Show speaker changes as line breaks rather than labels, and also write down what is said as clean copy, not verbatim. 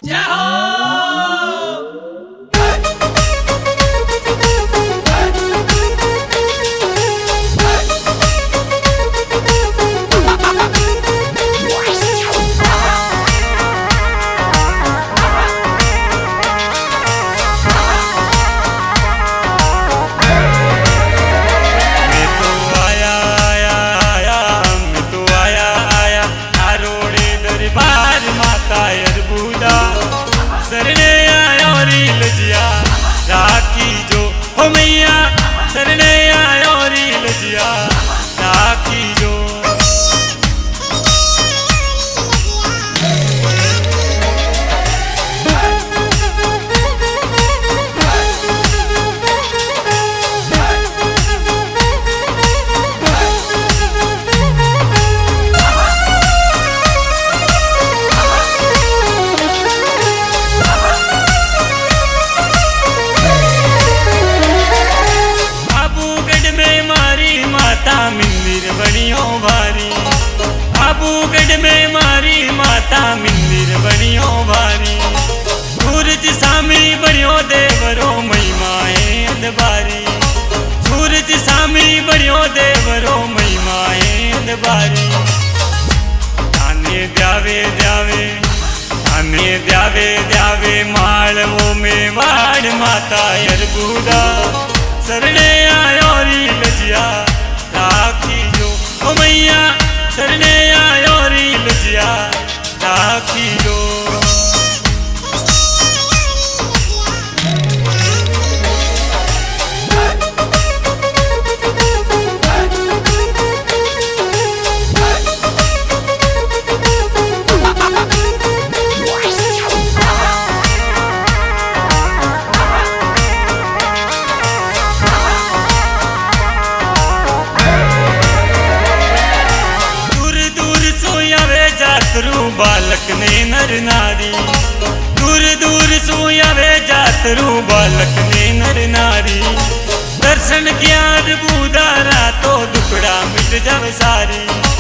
जय हो।
सरने आयो री लजिया राखी जो हो मैया सरने आयो री लजिया राखी जो मिंदिर बनियो भारी आबूगढ़ में मारी माता मिंदिर बनियो भारी सूरज सामी बनियो देवरो महिमाए अदबारी सूरज सामी बनियो देवरो महिमाए अदबारी ताने द्यावे द्यावे ताने द्यावे द्यावे मालवो में वाड़ माता अरबूदा सरने आयो री लजिया राखी जो ओ मैया सरने आयो री लजिया राखी जो जातरू बालक ने नर नारी दूर दूर सोयावे जातरू बालक ने नर नारी दर्शन किया बुधारा तो दुखड़ा मिट जावे सारी।